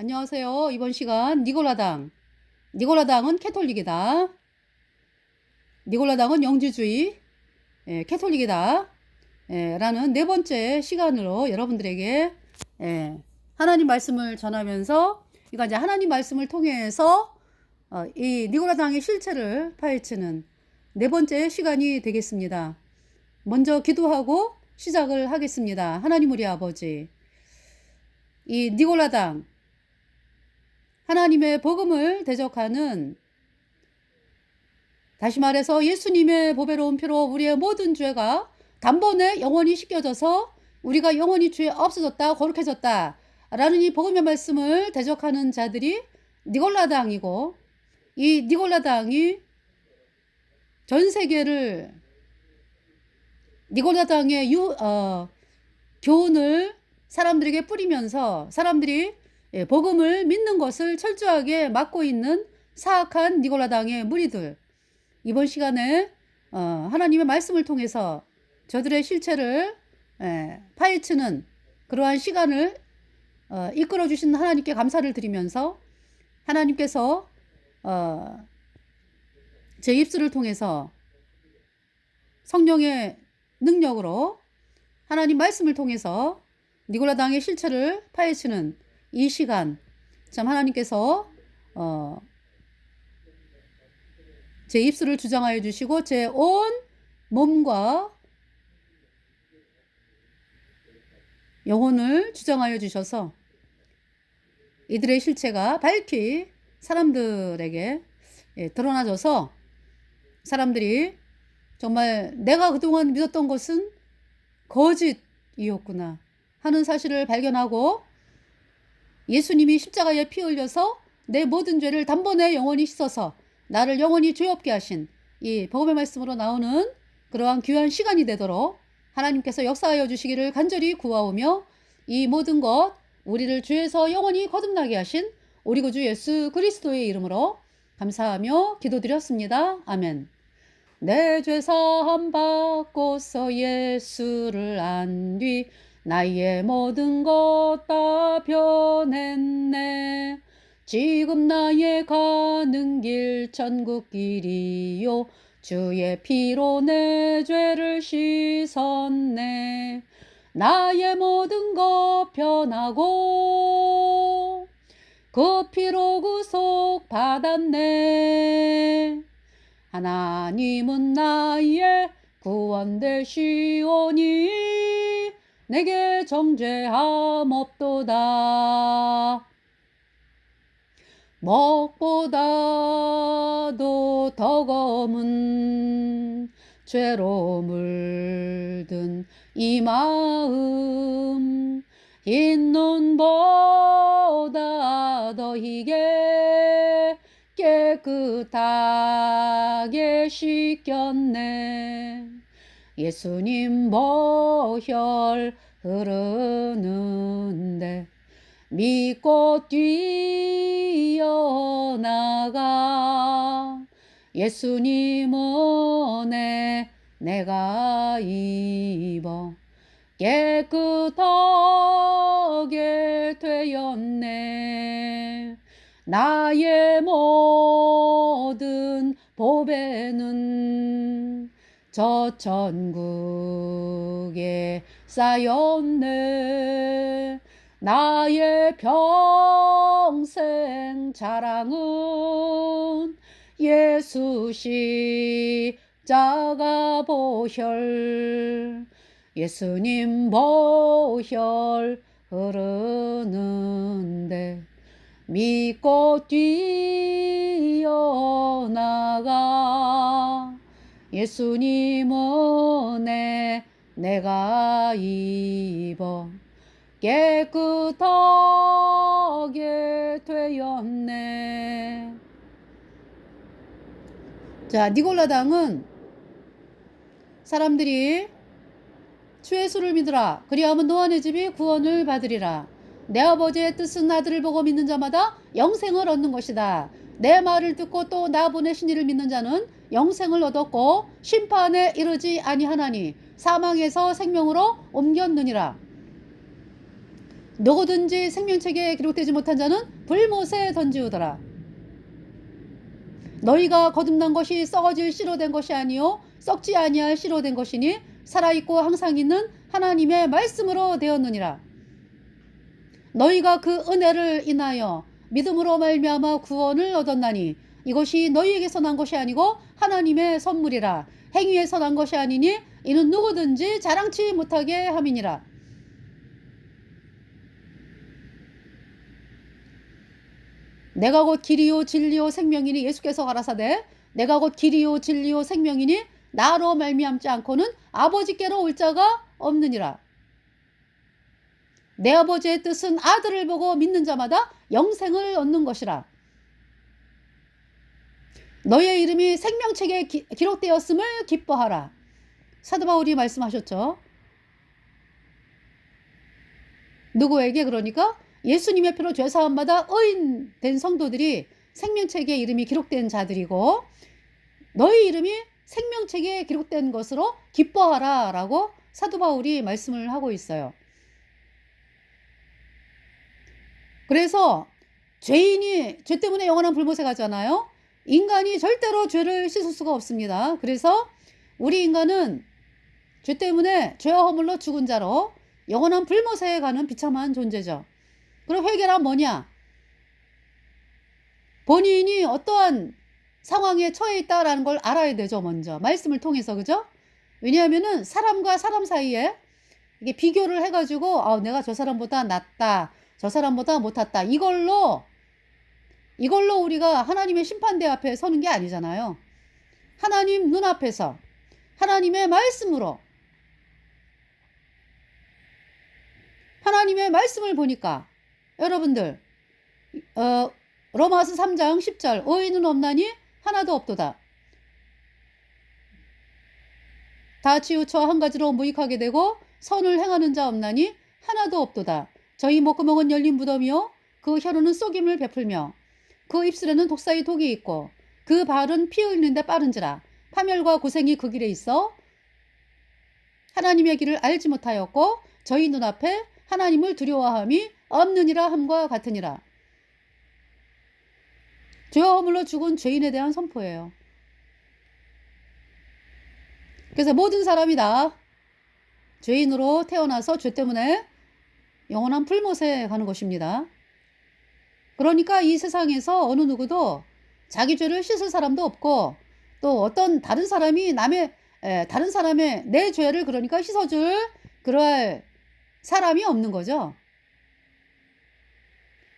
안녕하세요. 이번 시간 니골라당. 니골라당은 캐톨릭이다. 니골라당은 영지주의, 캐톨릭이다. 라는 네 번째 시간으로 여러분들에게 하나님 말씀을 전하면서 이거 이제 하나님 말씀을 통해서 이 니골라당의 실체를 파헤치는 네 번째 시간이 되겠습니다. 먼저 기도하고 시작을 하겠습니다. 하나님 우리 아버지, 이 니골라당 하나님의 복음을 대적하는, 다시 말해서 예수님의 보배로운 피로 우리의 모든 죄가 단번에 영원히 씻겨져서 우리가 영원히 죄 없어졌다, 거룩해졌다 라는 이 복음의 말씀을 대적하는 자들이 니골라당이고, 이 니골라당이 전 세계를 니골라당의 교훈을 사람들에게 뿌리면서 사람들이 복음을 믿는 것을 철저하게 막고 있는 사악한 니골라당의 무리들, 이번 시간에 하나님의 말씀을 통해서 저들의 실체를 파헤치는 그러한 시간을 이끌어 주신 하나님께 감사를 드리면서, 하나님께서 제 입술을 통해서 성령의 능력으로 하나님 말씀을 통해서 니골라당의 실체를 파헤치는 이 시간, 참 하나님께서 제 입술을 주장하여 주시고 제 온 몸과 영혼을 주장하여 주셔서 이들의 실체가 밝히 사람들에게 드러나져서 사람들이 정말 내가 그동안 믿었던 것은 거짓이었구나 하는 사실을 발견하고, 예수님이 십자가에 피 흘려서 내 모든 죄를 단번에 영원히 씻어서 나를 영원히 죄 없게 하신 이 복음의 말씀으로 나오는 그러한 귀한 시간이 되도록 하나님께서 역사하여 주시기를 간절히 구하오며, 이 모든 것 우리를 죄에서 영원히 거듭나게 하신 우리 구주 예수 그리스도의 이름으로 감사하며 기도드렸습니다. 아멘. 내 죄 사함 받고서 예수를 안 뒤 나의 모든 것 다 변했네. 지금 나의 가는 길 천국 길이요 주의 피로 내 죄를 씻었네. 나의 모든 것 변하고 그 피로 구속 받았네. 하나님은 나의 구원 되시오니 내게 정죄함 없도다. 먹보다도 더 검은 죄로 물든 이 마음, 흰 눈보다 더 희게 깨끗하게 씻겼네. 예수님 보혈 흐르는데 믿고 뛰어나가. 예수님 은혜 내가 입어 깨끗하게 되었네. 나의 모든 보배는 저 천국에 쌓였네. 나의 평생 자랑은 예수 십자가 보혈, 예수님 보혈 흐르는데 믿고 뛰어나가. 예수님 은혜 내가 입어 깨끗하게 되었네. 자, 니골라당은 사람들이 주 예수를 믿으라 그리하면 노아의 집이 구원을 받으리라. 내 아버지의 뜻은 아들을 보고 믿는 자마다 영생을 얻는 것이다. 내 말을 듣고 또 나 보내신 이를 믿는 자는 영생을 얻었고 심판에 이르지 아니하나니 사망에서 생명으로 옮겼느니라. 누구든지 생명책에 기록되지 못한 자는 불못에 던지우더라. 너희가 거듭난 것이 썩어질 씨로 된 것이 아니요 썩지 아니할 씨로 된 것이니 살아있고 항상 있는 하나님의 말씀으로 되었느니라. 너희가 그 은혜를 인하여 믿음으로 말미암아 구원을 얻었나니 이것이 너희에게서 난 것이 아니고 하나님의 선물이라. 행위에서 난 것이 아니니 이는 누구든지 자랑치 못하게 함이니라. 내가 곧 길이요 진리요 생명이니 예수께서 가라사대 내가 곧 길이요 진리요 생명이니 나로 말미암지 않고는 아버지께로 올 자가 없느니라. 내 아버지의 뜻은 아들을 보고 믿는 자마다 영생을 얻는 것이라. 너의 이름이 생명책에 기록되었음을 기뻐하라. 사도 바울이 말씀하셨죠. 누구에게? 그러니까 예수님의 피로 죄사함받아 의인 된 성도들이 생명책에 이름이 기록된 자들이고 너희 이름이 생명책에 기록된 것으로 기뻐하라 라고 사도 바울이 말씀을 하고 있어요. 그래서 죄인이 죄 때문에 영원한 불못에 가잖아요. 인간이 절대로 죄를 씻을 수가 없습니다. 그래서 우리 인간은 죄 때문에 죄와 허물로 죽은 자로 영원한 불못에 가는 비참한 존재죠. 그럼 해결은 뭐냐? 본인이 어떠한 상황에 처해 있다라는 걸 알아야 되죠. 먼저 말씀을 통해서. 그죠? 왜냐하면은 사람과 사람 사이에 이게 비교를 해가지고 내가 저 사람보다 낫다, 저 사람보다 못했다, 이걸로 우리가 하나님의 심판대 앞에 서는 게 아니잖아요. 하나님 눈앞에서 하나님의 말씀으로 하나님의 말씀을 보니까 여러분들 로마서 3장 10절 의인은 없나니 하나도 없도다. 다 치우쳐 한 가지로 무익하게 되고 선을 행하는 자 없나니 하나도 없도다. 저희 목구멍은 열린 무덤이요 그 혀로는 쏘김을 베풀며 그 입술에는 독사의 독이 있고 그 발은 피 흘리는데 빠른지라. 파멸과 고생이 그 길에 있어 하나님의 길을 알지 못하였고 저희 눈앞에 하나님을 두려워함이 없느니라 함과 같으니라. 죄와 허물로 죽은 죄인에 대한 선포예요. 그래서 모든 사람이 다 죄인으로 태어나서 죄 때문에 영원한 불못에 가는 것입니다. 그러니까 이 세상에서 어느 누구도 자기 죄를 씻을 사람도 없고 또 어떤 다른 사람이 다른 사람의 내 죄를 그러니까 씻어줄 그럴 사람이 없는 거죠.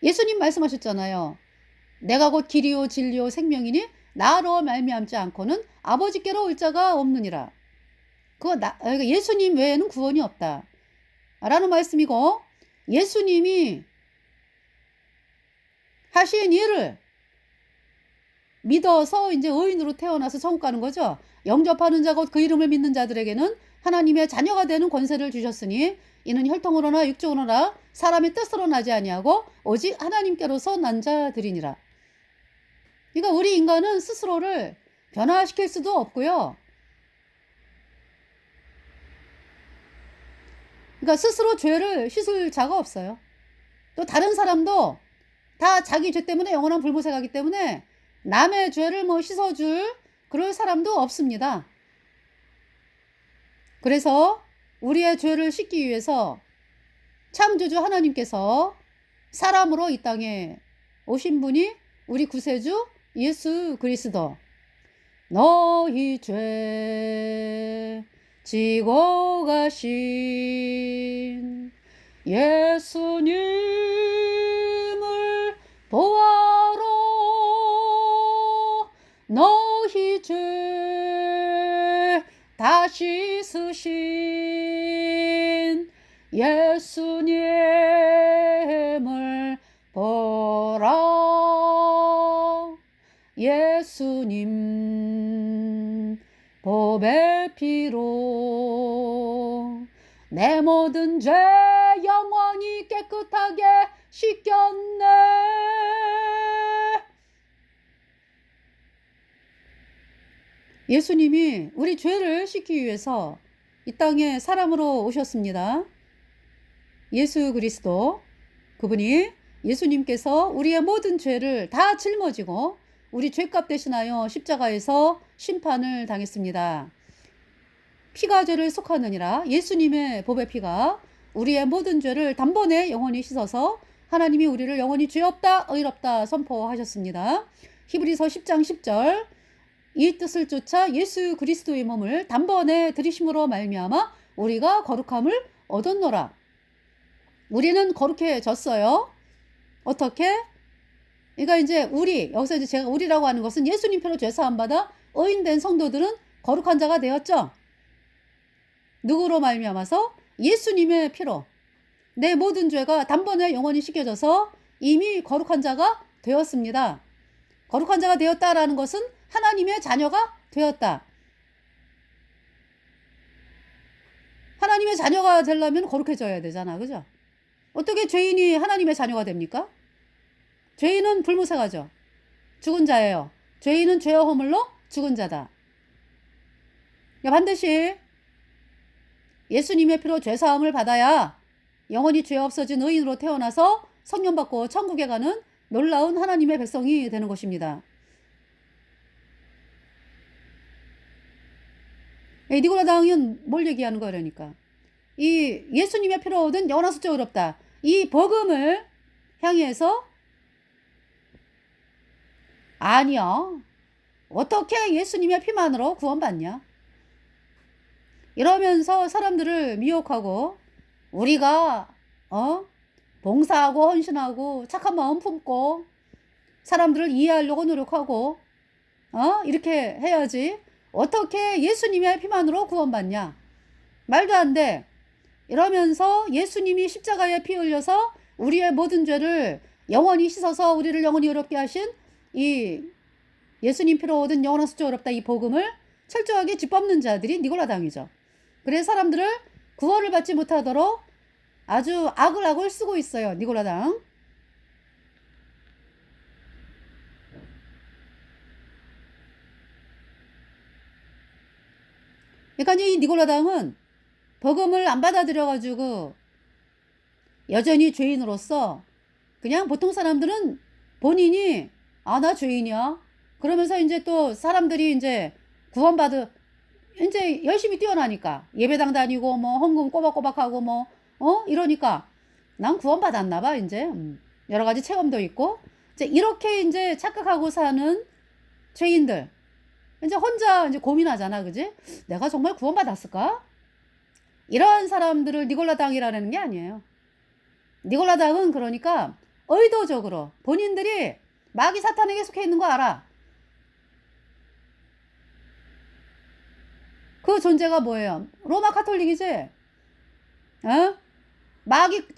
예수님 말씀하셨잖아요. 내가 곧 길이요 진리요 생명이니 나로 말미암지 않고는 아버지께로 올 자가 없느니라. 그러니까 예수님 외에는 구원이 없다 라는 말씀이고 예수님이 하신 일을 믿어서 이제 의인으로 태어나서 천국 가는 거죠. 영접하는 자 곧 그 이름을 믿는 자들에게는 하나님의 자녀가 되는 권세를 주셨으니 이는 혈통으로나 육적으로나 사람의 뜻으로 나지 아니하고 오직 하나님께로서 난 자들이니라. 그러니까 우리 인간은 스스로를 변화시킬 수도 없고요. 그러니까 스스로 죄를 씻을 자가 없어요. 또 다른 사람도 다 자기 죄 때문에 영원한 불못에 가기 때문에 남의 죄를 씻어줄 그럴 사람도 없습니다. 그래서 우리의 죄를 씻기 위해서 창조주 하나님께서 사람으로 이 땅에 오신 분이 우리 구세주 예수 그리스도. 너희 죄 지고 가신 예수님을 보아라. 너희 죄 다 씻으신 예수님을 보라. 예수님 보배 피로 내 모든 죄 영원히 깨끗하게 씻겼네. 예수님이 우리 죄를 씻기 위해서 이 땅에 사람으로 오셨습니다. 예수 그리스도. 그분이 예수님께서 우리의 모든 죄를 다 짊어지고 우리 죄값 대신하여 십자가에서 심판을 당했습니다. 피가 죄를 속하느니라. 예수님의 보배 피가 우리의 모든 죄를 단번에 영원히 씻어서 하나님이 우리를 영원히 죄 없다 의롭다 선포하셨습니다. 히브리서 10장 10절 이 뜻을 쫓아 예수 그리스도의 몸을 단번에 들이심으로 말미암아 우리가 거룩함을 얻었노라. 우리는 거룩해졌어요. 어떻게? 그러니까 이제 여기서 이제 제가 우리라고 하는 것은 예수님 피로 죄사함 받아 의인된 성도들은 거룩한 자가 되었죠. 누구로 말미암아서? 예수님의 피로 내 모든 죄가 단번에 영원히 씻겨져서 이미 거룩한 자가 되었습니다. 거룩한 자가 되었다라는 것은 하나님의 자녀가 되었다. 하나님의 자녀가 되려면 거룩해져야 되잖아. 그죠? 어떻게 죄인이 하나님의 자녀가 됩니까? 죄인은 불무사가죠. 죽은 자예요. 죄인은 죄와 허물로 죽은 자다. 반드시 예수님의 피로 죄사함을 받아야 영원히 죄 없어진 의인으로 태어나서 성령 받고 천국에 가는 놀라운 하나님의 백성이 되는 것입니다. 니고라당은 뭘 얘기하는 거라니까? 이 예수님의 피로 얻은 영원한 수적 의롭다. 이 복음을 향해서 아니야. 어떻게 예수님의 피만으로 구원받냐? 이러면서 사람들을 미혹하고 우리가 봉사하고 헌신하고 착한 마음 품고 사람들을 이해하려고 노력하고 이렇게 해야지 어떻게 예수님의 피만으로 구원받냐? 말도 안 돼. 이러면서 예수님이 십자가에 피 흘려서 우리의 모든 죄를 영원히 씻어서 우리를 영원히 의롭게 하신 이 예수님 피로 얻은 영원한 수적 의롭다 이 복음을 철저하게 짓밟는 자들이 니고라당이죠. 그래서 사람들을 구원을 받지 못하도록 아주 악을 쓰고 있어요. 니고라당. 그러니까 이 니고라당은 복음을 안 받아들여가지고 여전히 죄인으로서 그냥 보통 사람들은 본인이 나 죄인이야. 그러면서 이제 또 사람들이 이제 이제 열심히 뛰어나니까 예배당 다니고 뭐 헌금 꼬박꼬박하고 뭐 이러니까 난 구원받았나 봐. 이제 여러 가지 체험도 있고 이제 이렇게 이제 착각하고 사는 죄인들 이제 혼자 이제 고민하잖아. 그지? 내가 정말 구원받았을까? 이런 사람들을 니골라당이라는 게 아니에요. 니골라당은 그러니까 의도적으로 본인들이 마귀 사탄에게 속해 있는 거 알아. 그 존재가 뭐예요? 로마 카톨릭이지? 마귀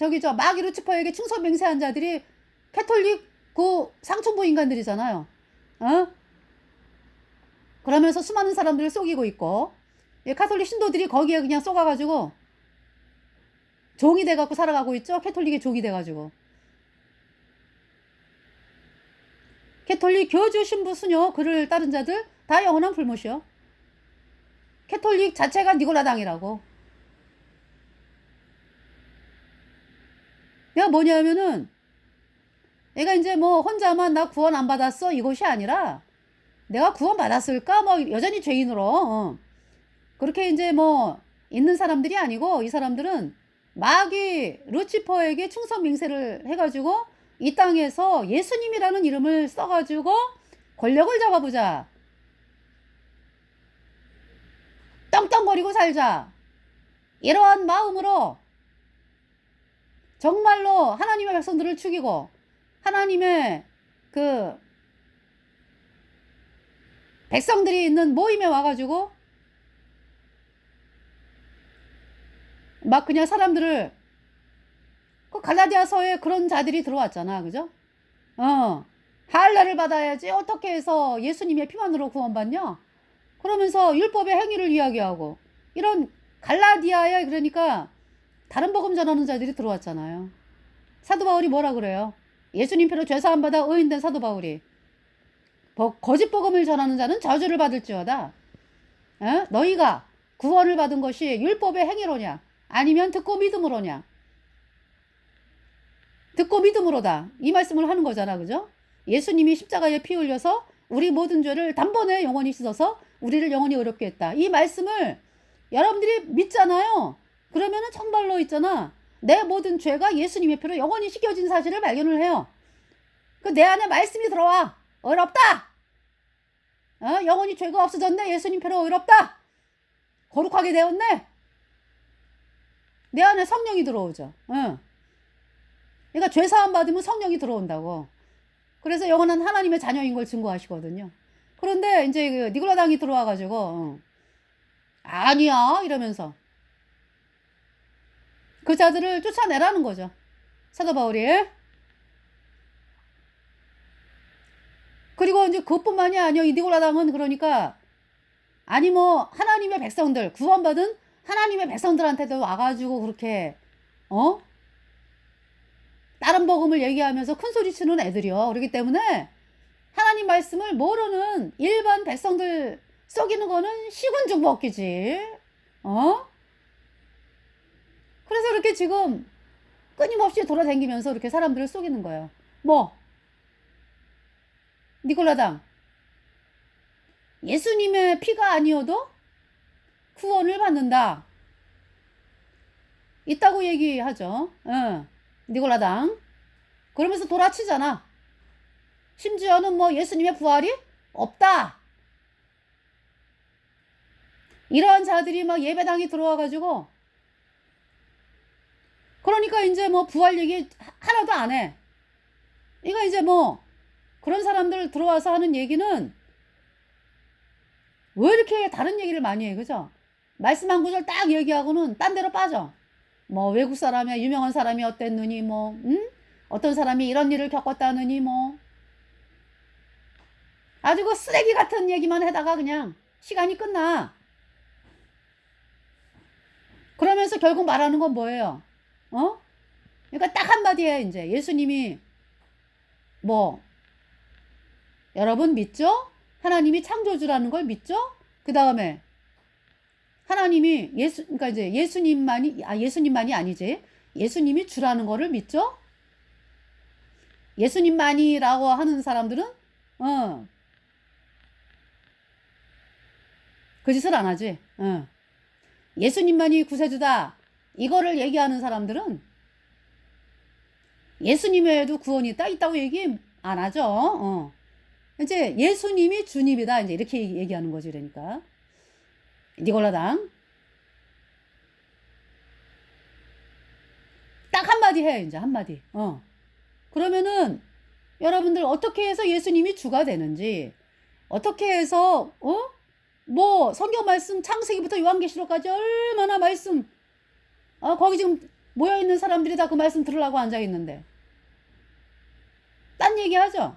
루치퍼에게 충성 맹세한 자들이 캐톨릭 그 상층부 인간들이잖아요. 그러면서 수많은 사람들을 속이고 있고 카톨릭 신도들이 거기에 그냥 속아가지고 종이 돼갖고 살아가고 있죠. 캐톨릭의 종이 돼가지고. 캐톨릭 교주 신부 수녀 그를 따른 자들 다 영원한 불못이요. 캐톨릭 자체가 니골라당이라고. 내가 뭐냐면은 내가 이제 뭐 혼자만 나 구원 안 받았어 이것이 아니라 내가 구원 받았을까 뭐 여전히 죄인으로 그렇게 이제 뭐 있는 사람들이 아니고 이 사람들은 마귀 루치퍼에게 충성 맹세를 해가지고 이 땅에서 예수님이라는 이름을 써가지고 권력을 잡아보자. 떵떵거리고 살자. 이러한 마음으로 정말로 하나님의 백성들을 죽이고 하나님의 그 백성들이 있는 모임에 와가지고 막 그냥 사람들을 그 갈라디아서에 그런 자들이 들어왔잖아. 그죠? 할례를 받아야지 어떻게 해서 예수님의 피만으로 구원받냐? 그러면서 율법의 행위를 이야기하고 이런 갈라디아에 그러니까 다른 복음 전하는 자들이 들어왔잖아요. 사도 바울이 뭐라 그래요? 예수님 피로 죄사함 받아 의인된 사도 바울이 거짓 복음을 전하는 자는 저주를 받을지어다. 너희가 구원을 받은 것이 율법의 행위로냐 아니면 듣고 믿음으로냐? 듣고 믿음으로다. 이 말씀을 하는 거잖아. 그죠? 예수님이 십자가에 피 흘려서 우리 모든 죄를 단번에 영원히 씻어서 우리를 영원히 의롭게 했다. 이 말씀을 여러분들이 믿잖아요. 그러면은 정말로 있잖아. 내 모든 죄가 예수님의 피로 영원히 씻겨진 사실을 발견을 해요. 그 내 안에 말씀이 들어와. 의롭다. 영원히 죄가 없어졌네. 예수님 피로 의롭다. 거룩하게 되었네. 내 안에 성령이 들어오죠. 그러니까 죄 사함 받으면 성령이 들어온다고. 그래서 영원한 하나님의 자녀인 걸 증거하시거든요. 그런데 이제 그 니골라당이 들어와가지고 아니야 이러면서 그 자들을 쫓아내라는 거죠. 사도 바울이. 그리고 이제 그것뿐만이 아니요. 이 니골라당은 그러니까 아니 뭐 하나님의 백성들 구원받은 하나님의 백성들한테도 와가지고 그렇게 다른 복음을 얘기하면서 큰 소리 치는 애들이요. 그렇기 때문에 하나님 말씀을 모르는 일반 백성들 속이는 거는 시군중 먹기지. 그래서 이렇게 지금 끊임없이 돌아다니면서 이렇게 사람들을 속이는 거예요. 뭐 니골라당 예수님의 피가 아니어도 구원을 받는다. 있다고 얘기하죠. 니골라당. 그러면서 돌아치잖아. 심지어는 뭐 예수님의 부활이 없다. 이러한 자들이 막 예배당에 들어와가지고 그러니까 이제 뭐 부활 얘기 하나도 안 해. 이거 이제 뭐 그런 사람들 들어와서 하는 얘기는 왜 이렇게 다른 얘기를 많이 해. 그죠? 말씀 한 구절 딱 얘기하고는 딴 데로 빠져. 뭐 외국 사람이야 유명한 사람이 어땠느니 뭐 어떤 사람이 이런 일을 겪었다느니 뭐 아주 그 쓰레기 같은 얘기만 해다가 그냥 시간이 끝나. 그러면서 결국 말하는 건 뭐예요? 그러니까 딱 한마디에 이제 예수님이 뭐 여러분 믿죠? 하나님이 창조주라는 걸 믿죠? 그 다음에 하나님이 그러니까 이제 예수님만이 아니지. 예수님이 주라는 거를 믿죠? 예수님만이라고 하는 사람들은 그 짓을 안 하지. 예수님만이 구세주다. 이거를 얘기하는 사람들은 예수님 외에도 구원이 있다고 얘기 안 하죠. 이제 예수님이 주님이다. 이제 이렇게 얘기하는 거지. 그러니까. 니골라당. 딱 한마디 해. 이제 한마디. 그러면은 여러분들 어떻게 해서 예수님이 주가 되는지 어떻게 해서 뭐 성경 말씀 창세기부터 요한계시록까지 얼마나 말씀 거기 지금 모여있는 사람들이 다 그 말씀 들으려고 앉아있는데 딴 얘기 하죠.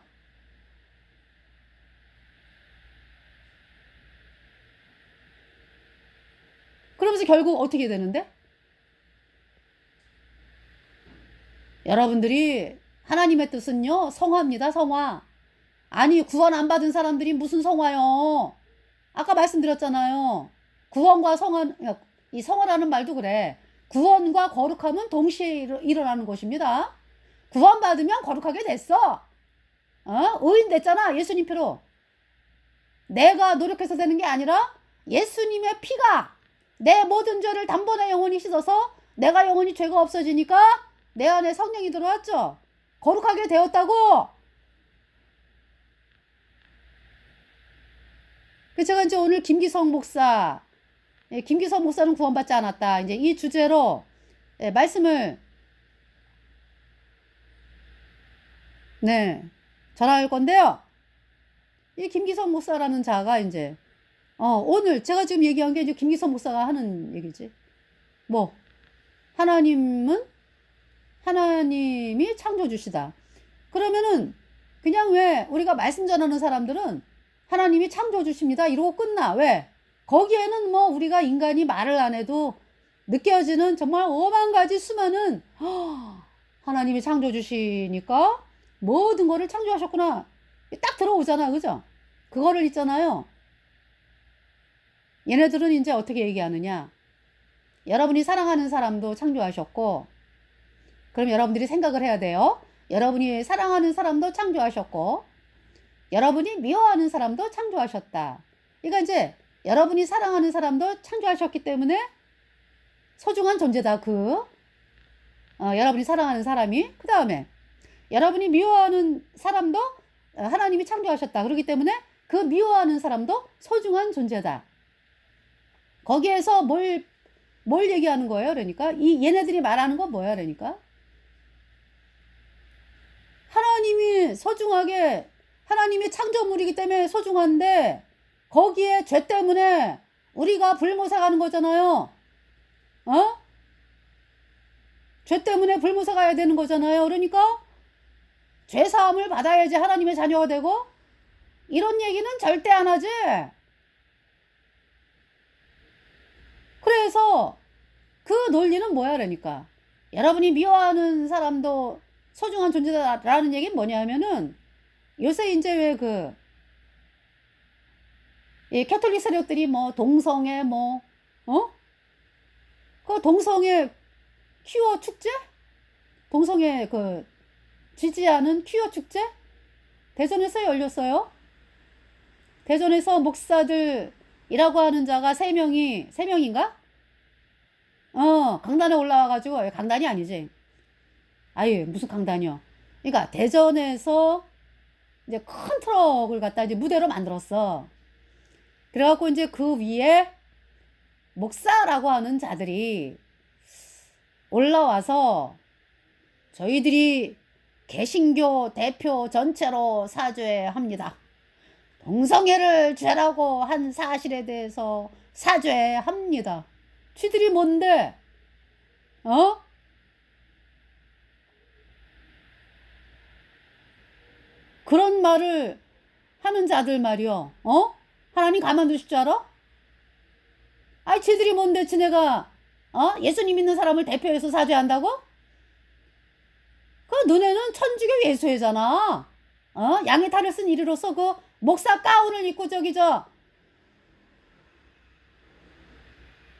그러면서 결국 어떻게 되는데? 여러분들이 하나님의 뜻은요 성화입니다. 성화. 아니 구원 안 받은 사람들이 무슨 성화요. 아까 말씀드렸잖아요. 구원과 성화, 이 성화라는 말도 그래. 구원과 거룩함은 동시에 일어나는 것입니다. 구원 받으면 거룩하게 됐어. 의인 됐잖아. 예수님 피로. 내가 노력해서 되는 게 아니라 예수님의 피가 내 모든 죄를 단번에 영원히 씻어서 내가 영원히 죄가 없어지니까 내 안에 성령이 들어왔죠. 거룩하게 되었다고. 제가 이제 오늘 김기성 목사는 구원받지 않았다. 이제 이 주제로 말씀을 전할 건데요. 이 김기성 목사라는 자가 이제 오늘 제가 지금 얘기한 게 이제 김기성 목사가 하는 얘기지. 뭐 하나님이 창조주시다. 그러면은 그냥 왜 우리가 말씀 전하는 사람들은 하나님이 창조주십니다 이러고 끝나. 왜? 거기에는 뭐 우리가 인간이 말을 안 해도 느껴지는 정말 오만 가지 수많은 하나님이 창조주시니까 모든 거를 창조하셨구나. 딱 들어오잖아. 그죠? 그거를 있잖아요. 얘네들은 이제 어떻게 얘기하느냐. 여러분이 사랑하는 사람도 창조하셨고 그럼 여러분들이 생각을 해야 돼요. 여러분이 사랑하는 사람도 창조하셨고 여러분이 미워하는 사람도 창조하셨다. 그러니까 이제 여러분이 사랑하는 사람도 창조하셨기 때문에 소중한 존재다. 여러분이 사랑하는 사람이. 그 다음에 여러분이 미워하는 사람도 하나님이 창조하셨다. 그렇기 때문에 그 미워하는 사람도 소중한 존재다. 거기에서 뭘 얘기하는 거예요? 그러니까 얘네들이 말하는 건 뭐야? 그러니까 하나님이 소중하게 하나님이 창조물이기 때문에 소중한데 거기에 죄 때문에 우리가 불모사 가는 거잖아요. 죄 때문에 불모사 가야 되는 거잖아요. 그러니까 죄 사함을 받아야지 하나님의 자녀가 되고 이런 얘기는 절대 안 하지. 그래서 그 논리는 뭐야? 그러니까 여러분이 미워하는 사람도 소중한 존재다라는 얘기는 뭐냐면은 요새 이제 왜 이 캐톨릭 세력들이 뭐 동성애 그 동성애 퀴어 축제? 동성애 지지하는 퀴어 축제? 대전에서 열렸어요. 대전에서 목사들이라고 하는 자가 3명인가? 강단에 올라와가지고, 강단이 아니지. 아유, 무슨 강단이요. 그러니까 대전에서 이제 큰 트럭을 갖다 이제 무대로 만들었어. 그래갖고 이제 그 위에 목사라고 하는 자들이 올라와서 저희들이 개신교 대표 전체로 사죄합니다. 동성애를 죄라고 한 사실에 대해서 사죄합니다. 쥐들이 뭔데? 그런 말을 하는 자들 말이요. 하나님 가만두실 줄 알아? 아이, 쟤들이 뭔데, 지네가, 예수님 믿는 사람을 대표해서 사죄한다고? 너네는 천주교 예수회잖아. 양의 탈을 쓴 이리로서 목사 가운을 입고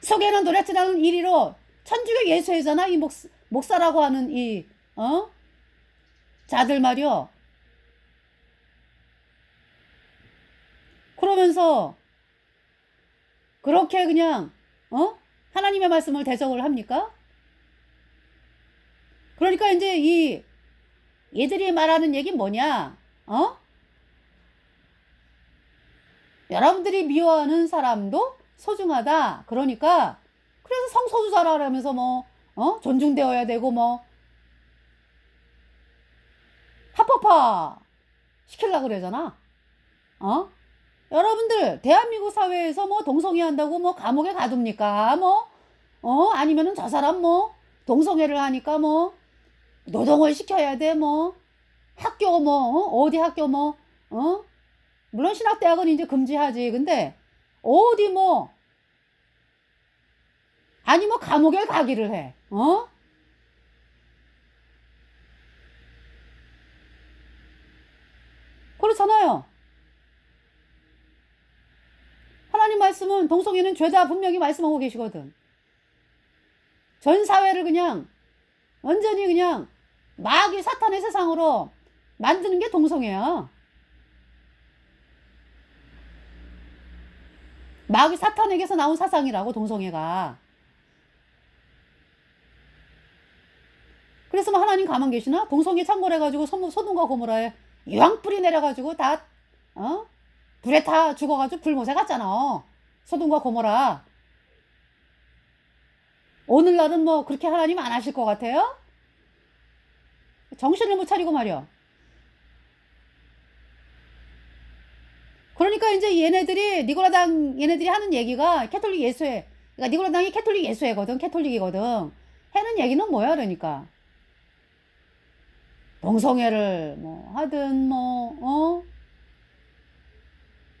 속에는 노래치라는 이리로 천주교 예수회잖아. 이 목사라고 하는 자들 말이요. 그러면서 그렇게 그냥 하나님의 말씀을 대적을 합니까? 그러니까 이제 얘들이 말하는 얘기 뭐냐? 여러분들이 미워하는 사람도 소중하다. 그러니까 그래서 성소수자라면서 존중되어야 되고 합법화 시키려고 그러잖아. 여러분들 대한민국 사회에서 동성애 한다고 감옥에 가둡니까? 아니면은 저 사람 동성애를 하니까 노동을 시켜야 돼 학교 어디 학교 물론 신학대학은 이제 금지하지. 근데 어디 아니 감옥에 가기를 해. 그렇잖아요. 하나님 말씀은 동성애는 죄다 분명히 말씀하고 계시거든. 전 사회를 그냥 완전히 그냥 마귀 사탄의 세상으로 만드는 게 동성애야. 마귀 사탄에게서 나온 사상이라고 동성애가. 그래서 하나님 가만 계시나? 동성애 창궐해가지고 소돔과 고모라에 유황불이 내려가지고 다 불에 다 죽어가지고 불못에 갔잖아. 소돔과 고모라. 오늘날은 그렇게 하나님 안 하실 것 같아요? 정신을 못 차리고 말이야. 그러니까 이제 니고라당 얘네들이 하는 얘기가 캐톨릭 예수회. 그러니까 니고라당이 캐톨릭 예수회거든. 캐톨릭이거든. 하는 얘기는 뭐야? 그러니까 동성애를 하든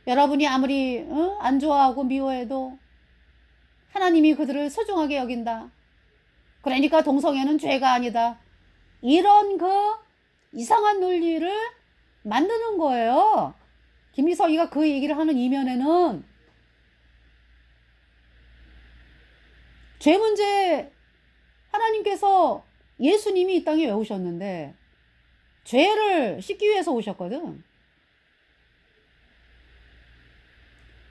여러분이 아무리 안 좋아하고 미워해도 하나님이 그들을 소중하게 여긴다. 그러니까 동성애는 죄가 아니다. 이런 이상한 논리를 만드는 거예요. 김미석이가 그 얘기를 하는 이면에는 죄 문제 하나님께서 예수님이 이 땅에 왜 오셨는데 죄를 씻기 위해서 오셨거든.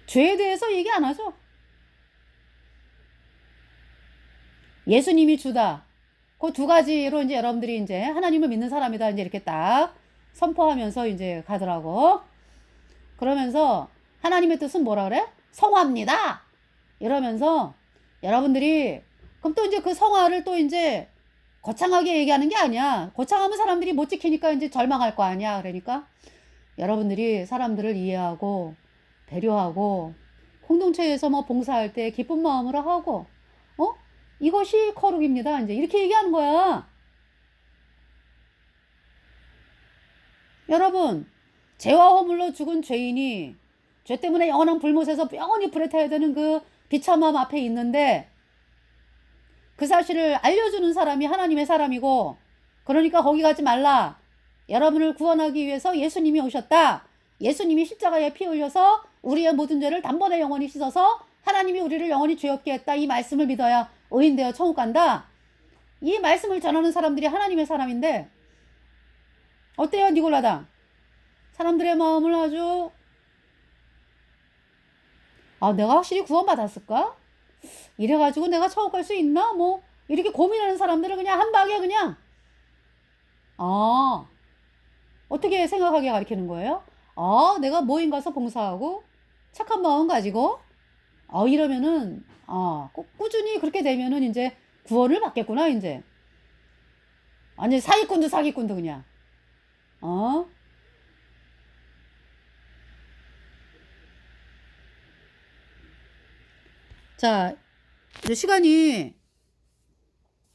죄에 대해서 얘기 안 하죠. 예수님이 주다. 그 두 가지로 이제 여러분들이 이제 하나님을 믿는 사람이다 이제 이렇게 딱 선포하면서 이제 가더라고. 그러면서 하나님의 뜻은 뭐라 그래? 성화입니다. 이러면서 여러분들이 그럼 또 이제 그 성화를 또 이제 거창하게 얘기하는 게 아니야. 거창하면 사람들이 못 지키니까 이제 절망할 거 아니야. 그러니까 여러분들이 사람들을 이해하고 배려하고 공동체에서 뭐 봉사할 때 기쁜 마음으로 하고 이것이 거룩입니다. 이제 이렇게 얘기하는 거야. 여러분, 죄와 허물로 죽은 죄인이 죄 때문에 영원한 불못에서 영원히 불에 타야 되는 그 비참함 앞에 있는데 그 사실을 알려주는 사람이 하나님의 사람이고 그러니까 거기 가지 말라. 여러분을 구원하기 위해서 예수님이 오셨다. 예수님이 십자가에 피 흘려서 우리의 모든 죄를 단번에 영원히 씻어서 하나님이 우리를 영원히 죄 없게 했다. 이 말씀을 믿어야 의인되어 천국 간다. 이 말씀을 전하는 사람들이 하나님의 사람인데 어때요, 니골라당? 사람들의 마음을 아주 내가 확실히 구원받았을까? 이래가지고 내가 천국 갈 수 있나? 뭐 이렇게 고민하는 사람들은 그냥 한 방에 그냥 어떻게 생각하게 가르치는 거예요? 내가 모임 가서 봉사하고 착한 마음 가지고 이러면은 꼭 꾸준히 그렇게 되면은 이제 구원을 받겠구나. 이제 완전 사기꾼도 그냥 자, 이제 시간이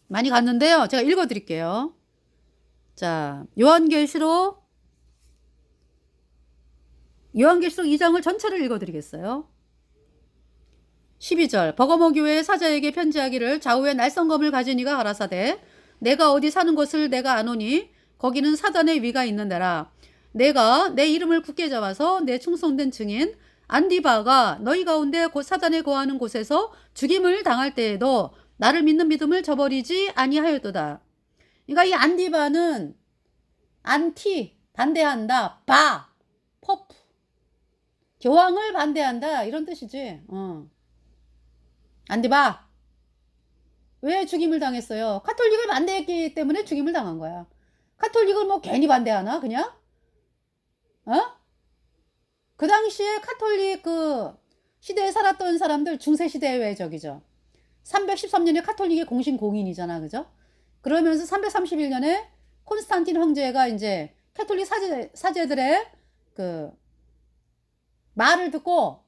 많이 갔는데요. 제가 읽어 드릴게요. 자, 요한계시록 2장을 전체를 읽어 드리겠어요. 12절 버거모 교회의 사자에게 편지하기를 좌우에 날성검을 가진 이가 가라사대 내가 어디 사는 곳을 내가 아노니 거기는 사단의 위가 있는 데라. 내가 내 이름을 굳게 잡아서 내 충성된 증인 안디바가 너희 가운데 곧 사단에 거하는 곳에서 죽임을 당할 때에도 나를 믿는 믿음을 저버리지 아니하였도다. 그러니까 이 안디바는 안티 반대한다, 퍼프 교황을 반대한다 이런 뜻이지. 안디바 왜 죽임을 당했어요? 카톨릭을 반대했기 때문에 죽임을 당한 거야. 카톨릭을 뭐 괜히 반대하나 그냥? 그 당시에 카톨릭 그 시대에 살았던 사람들 중세 시대의 저기죠. 313년에 카톨릭의 공신 공인이잖아, 그죠? 그러면서 331년에 콘스탄틴 황제가 이제 카톨릭 사제들의 그 말을 듣고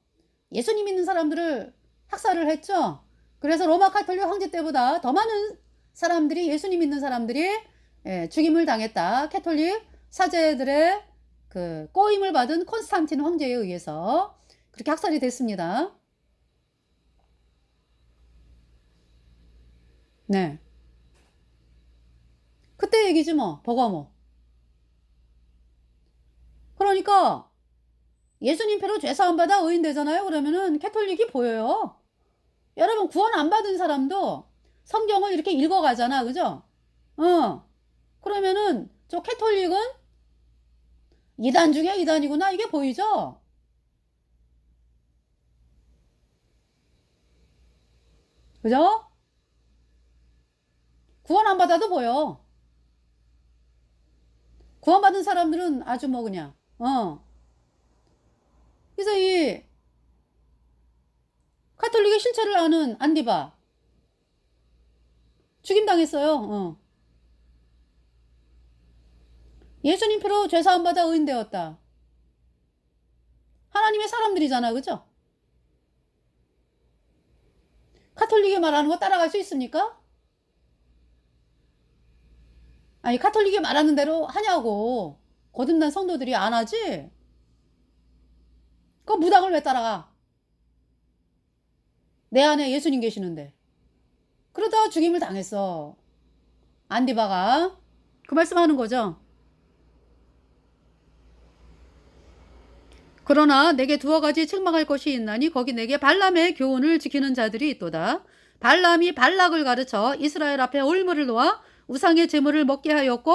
예수님 믿는 사람들을 학살을 했죠. 그래서 로마 카톨릭 황제 때보다 더 많은 사람들이 예수님 믿는 사람들이 죽임을 당했다. 카톨릭 사제들의 그 꼬임을 받은 콘스탄틴 황제에 의해서 그렇게 학살이 됐습니다. 네. 그때 얘기지 뭐, 버가모. 그러니까 예수님 표로 죄사함 받아 의인 되잖아요. 그러면은 캐톨릭이 보여요. 여러분 구원 안 받은 사람도 성경을 이렇게 읽어가잖아, 그죠? 그러면은 저 캐톨릭은 이단 중에 이단이구나 이게 보이죠? 그죠? 구원 안 받아도 보여. 구원 받은 사람들은 아주 뭐 그냥 그래서 이 카톨릭의 실체를 아는 안디바 죽임당했어요. 예수님 표로 죄사함 받아 의인 되었다. 하나님의 사람들이잖아, 그죠? 카톨릭이 말하는 거 따라갈 수 있습니까? 아니 카톨릭이 말하는 대로 하냐고. 거듭난 성도들이 안 하지? 그 무당을 왜 따라가? 내 안에 예수님 계시는데. 그러다가 죽임을 당했어. 안디바가. 그 말씀하는 거죠. 그러나 내게 두어 가지 책망할 것이 있나니 거기 내게 발람의 교훈을 지키는 자들이 있도다. 발람이 발락을 가르쳐 이스라엘 앞에 올무를 놓아 우상의 제물을 먹게 하였고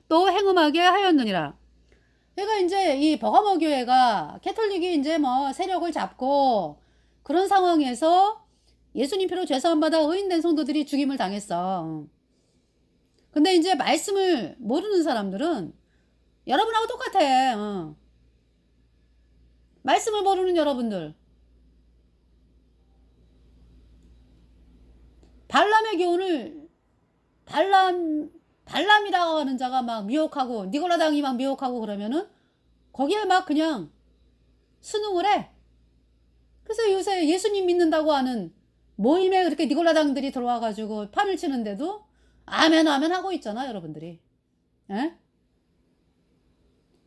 또 행음하게 하였느니라. 그러니까 이제 이 버가모 교회가 캐톨릭이 이제 뭐 세력을 잡고 그런 상황에서 예수님 피로 죄사함 받아 의인된 성도들이 죽임을 당했어. 근데 이제 말씀을 모르는 사람들은 여러분하고 똑같아. 말씀을 모르는 여러분들, 발람의 교훈을 발람이라고 하는 자가 막 미혹하고 니고라당이 막 미혹하고 그러면은 거기에 막 그냥 순응을 해. 그래서 요새 예수님 믿는다고 하는 모임에 그렇게 니고라당들이 들어와가지고 판을 치는데도 아멘 아멘 하고 있잖아, 여러분들이. 에?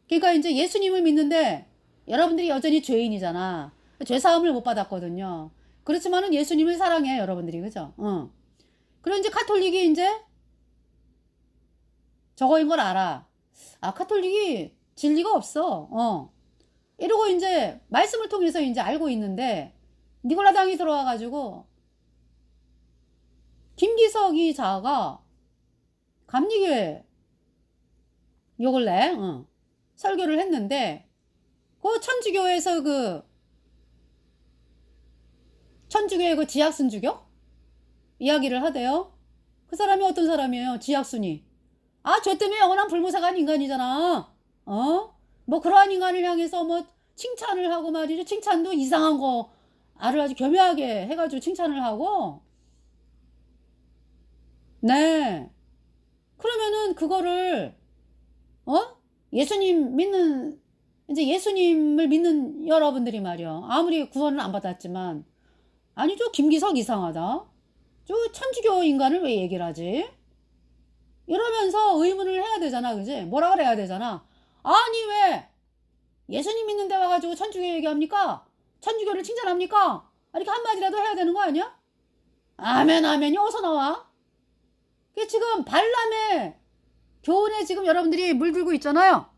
그러니까 이제 예수님을 믿는데 여러분들이 여전히 죄인이잖아. 죄사함을 못 받았거든요. 그렇지만은 예수님을 사랑해, 여러분들이. 그죠? 그럼 이제 카톨릭이 이제 저거인 걸 알아. 아, 카톨릭이 진리가 없어. 이러고 이제 말씀을 통해서 이제 알고 있는데 니골라당이 들어와가지고 김기석이 자가 감리교회 욕을 내. 설교를 했는데 그 천주교에서 천주교의 그 지약순주교 이야기를 하대요. 그 사람이 어떤 사람이에요? 지약순이. 아, 죄 때문에 영원한 불무사간 인간이잖아. 뭐 그러한 인간을 향해서 뭐 칭찬을 하고 말이죠. 칭찬도 이상한 거 아주 교묘하게 해가지고 칭찬을 하고. 네. 그러면은 그거를 예수님 믿는, 이제 예수님을 믿는 여러분들이 말이요, 아무리 구원을 안 받았지만, 아니 저 김기석 이상하다, 저 천주교 인간을 왜 얘기를 하지? 이러면서 의문을 해야 되잖아. 그지? 뭐라 그래야 되잖아. 아니 왜 예수님 믿는 데 와가지고 천주교 얘기합니까? 천주교를 칭찬합니까? 이렇게 한마디라도 해야 되는 거 아니야? 아멘 아멘이 어디서 나와? 그게 지금 발람의 교훈에 지금 여러분들이 물들고 있잖아요.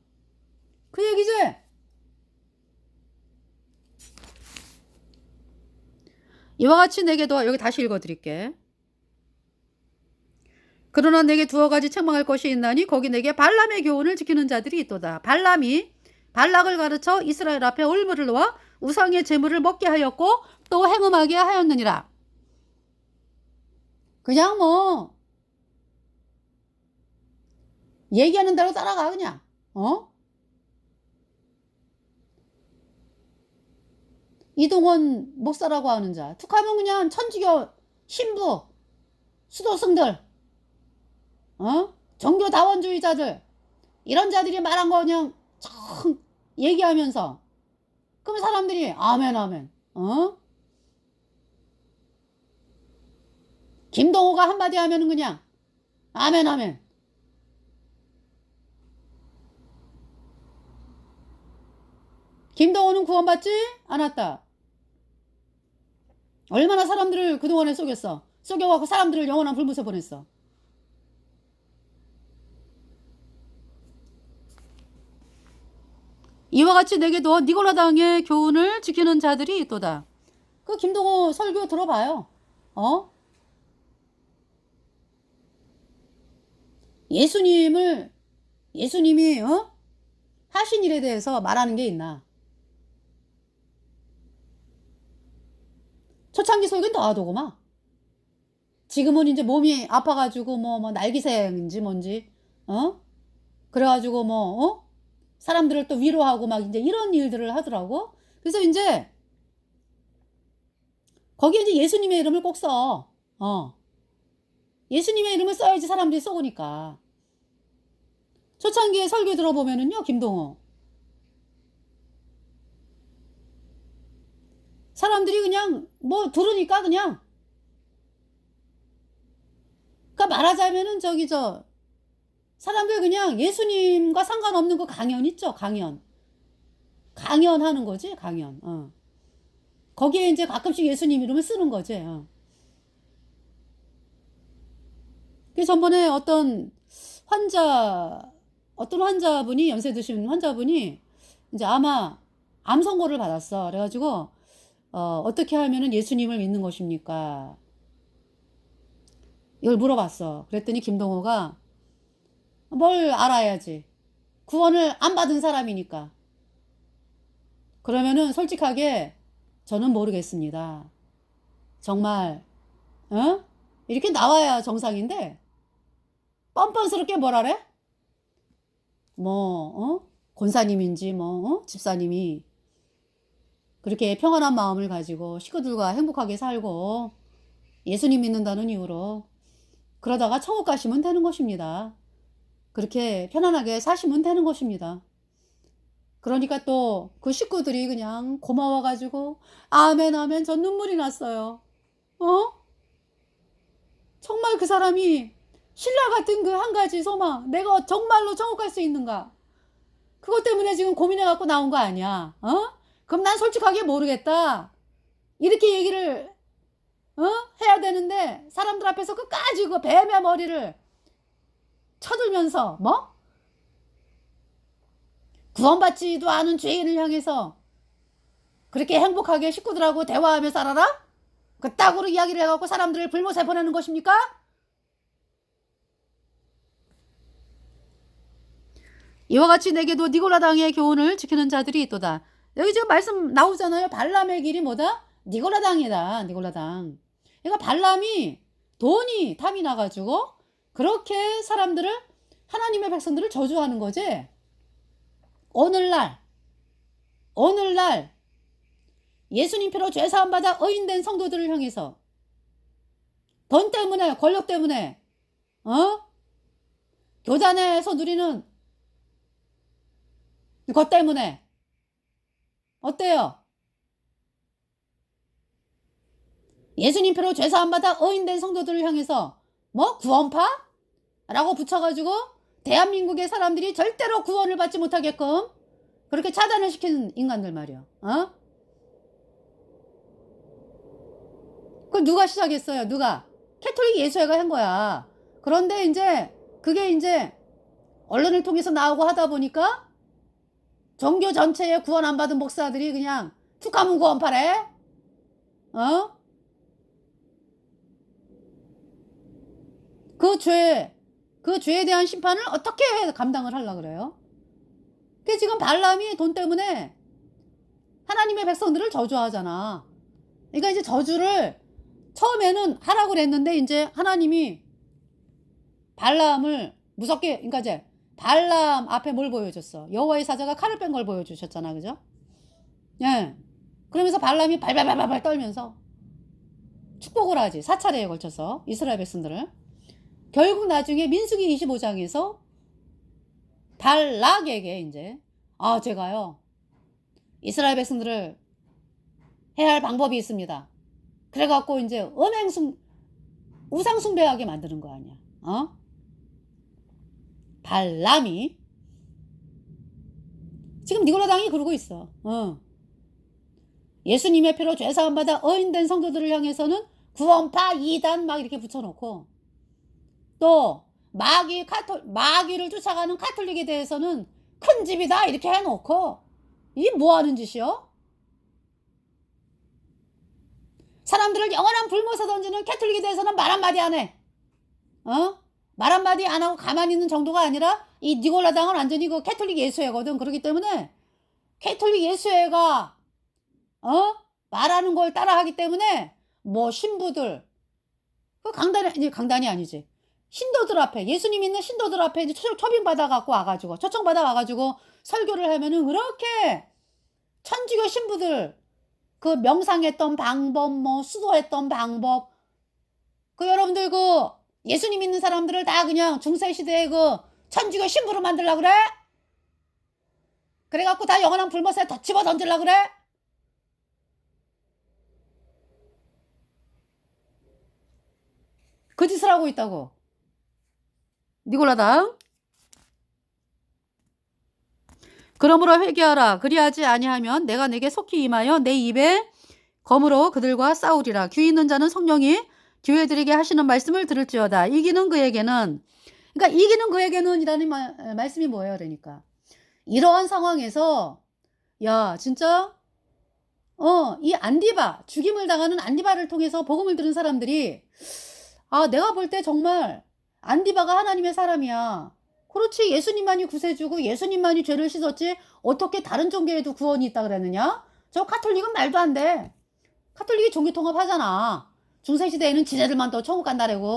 그 얘기지? 이와 같이 내게도, 여기 다시 읽어드릴게. 그러나 내게 두어 가지 책망할 것이 있나니 거기 내게 발람의 교훈을 지키는 자들이 있도다. 발람이 발락을 가르쳐 이스라엘 앞에 올무를 놓아 우상의 제물을 먹게 하였고 또 행음하게 하였느니라. 그냥 뭐 얘기하는 대로 따라가. 그냥 이동원 목사라고 하는 자 툭하면 그냥 천주교 신부 수도승들, 종교다원주의자들, 이런 자들이 말한 거 그냥 청 얘기하면서, 그러면 사람들이 아멘 아멘. 김동호가 한마디 하면은 그냥 아멘 아멘. 김동호는 구원받지 않았다. 얼마나 사람들을 그동안에 속였어. 속여갖고 사람들을 영원한 불못에 보냈어. 이와 같이 내게도 니고라당의 교훈을 지키는 자들이 있도다. 그 김동호 설교 들어봐요. 예수님이 하신 일에 대해서 말하는 게 있나? 초창기 설교는 더하더구만. 지금은 이제 몸이 아파가지고 뭐 날기생인지 뭔지 그래가지고 뭐 사람들을 또 위로하고 막 이제 이런 일들을 하더라고. 그래서 이제 거기에 이제 예수님의 이름을 꼭 써. 예수님의 이름을 써야지 사람들이 쏘으니까. 초창기에 설교 들어보면은요, 김동호, 사람들이 그냥 뭐 들으니까 그냥, 그러니까 말하자면은 사람들 그냥 예수님과 상관없는 그 강연 있죠, 강연하는 거지, 강연. 거기에 이제 가끔씩 예수님 이름을 쓰는 거지. 그래서 전번에 어떤 환자분이, 연세 드신 환자분이 이제 아마 암 선고를 받았어. 그래가지고 어떻게 하면은 예수님을 믿는 것입니까? 이걸 물어봤어. 그랬더니 김동호가 뭘 알아야지. 구원을 안 받은 사람이니까. 그러면은 솔직하게 저는 모르겠습니다. 정말 이렇게 나와야 정상인데 뻔뻔스럽게 뭐라래? 권사님인지 집사님이 그렇게 평안한 마음을 가지고 식구들과 행복하게 살고 예수님 믿는다는 이유로 그러다가 천국 가시면 되는 것입니다. 그렇게 편안하게 사시면 되는 것입니다. 그러니까 또 그 식구들이 그냥 고마워가지고 아멘 아멘 전 눈물이 났어요. 정말 그 사람이 신라 같은 그 한 가지 소망, 내가 정말로 천국 갈 수 있는가, 그것 때문에 지금 고민해갖고 나온 거 아니야. 그럼 난 솔직하게 모르겠다 이렇게 얘기를 해야 되는데 사람들 앞에서 끝까지 그 뱀의 머리를 쳐들면서 구원받지도 않은 죄인을 향해서 그렇게 행복하게 식구들하고 대화하며 살아라? 그따구로 이야기를 해갖고 사람들을 불못에 보내는 것입니까? 이와 같이 내게도 니골라당의 교훈을 지키는 자들이 있도다. 여기 지금 말씀 나오잖아요. 발람의 길이 뭐다? 니골라당이다. 니골라당. 그러니까 발람이 돈이 탐이 나가지고 그렇게 사람들을, 하나님의 백성들을 저주하는 거지. 오늘날 예수님 피로 죄사함 받아 의인된 성도들을 향해서 돈 때문에, 권력 때문에 교단에서 누리는 것 때문에 어때요? 예수님 피로 죄사함 받아 의인된 성도들을 향해서 구원파? 라고 붙여가지고 대한민국의 사람들이 절대로 구원을 받지 못하게끔 그렇게 차단을 시키는 인간들 말이야. 그걸 누가 시작했어요? 누가? 캐톨릭 예수회가 한 거야. 그런데 이제 그게 이제 언론을 통해서 나오고 하다 보니까 종교 전체에 구원 안 받은 목사들이 그냥 축하문 구원파래. 그 죄에 대한 심판을 어떻게 감당을 하려고 그래요? 그 지금 발람이 돈 때문에 하나님의 백성들을 저주하잖아. 그러니까 이제 저주를 처음에는 하라고 그랬는데 이제 하나님이 발람을 무섭게, 그러니까 이제 발람 앞에 뭘 보여줬어? 여호와의 사자가 칼을 뺀 걸 보여주셨잖아, 그죠? 예. 그러면서 발람이 발발발발 떨면서 축복을 하지. 4차례에 걸쳐서 이스라엘 백성들을. 결국 나중에 민수기 25장에서 발락에게 이제 제가요 이스라엘 백성들을 해야 할 방법이 있습니다. 그래갖고 이제 우상 숭배하게 만드는 거 아니야. 발람이 지금 니골라당이 그러고 있어. 예수님의 피로 죄사함 받아 의인된 성도들을 향해서는 구원파 2단 막 이렇게 붙여놓고, 또 마귀를 쫓아가는 카톨릭에 대해서는 큰 집이다 이렇게 해놓고, 이게 뭐하는 짓이요? 사람들을 영원한 불못에 던지는 캐톨릭에 대해서는 말 한마디 안 해. 말 한마디 안 하고 가만히 있는 정도가 아니라 이 니골라당은 완전히 그 캐톨릭 예수회거든. 그렇기 때문에 캐톨릭 예수회가 말하는 걸 따라하기 때문에 신부들 그 강단이 아니지. 신도들 앞에, 예수님 있는 신도들 앞에 이제 초빙 받아갖고 와가지고, 초청 받아와가지고 설교를 하면은 그렇게 천주교 신부들 그 명상했던 방법, 수도했던 방법, 그 여러분들 그 예수님 믿는 사람들을 다 그냥 중세시대에 그 천주교 신부로 만들려고 그래? 그래갖고 다 영원한 불못에 더 집어 던질려고 그래? 그 짓을 하고 있다고. 니골라당. 그러므로 회개하라. 그리하지 아니하면 내가 내게 속히 임하여 내 입에 검으로 그들과 싸우리라. 귀 있는 자는 성령이 교회들에게 하시는 말씀을 들을지어다. 이기는 그에게는, 그러니까 이기는 그에게는 이라는 말씀이 뭐예요? 그러니까 이러한 상황에서 야 진짜 이 안디바, 죽임을 당하는 안디바를 통해서 복음을 들은 사람들이 아, 내가 볼 때 정말 안디바가 하나님의 사람이야. 그렇지, 예수님만이 구세주고 예수님만이 죄를 씻었지 어떻게 다른 종교에도 구원이 있다 그랬느냐? 저 카톨릭은 말도 안 돼. 카톨릭이 종교 통합하잖아. 중세시대에는 지네들만 더 천국 간다래고.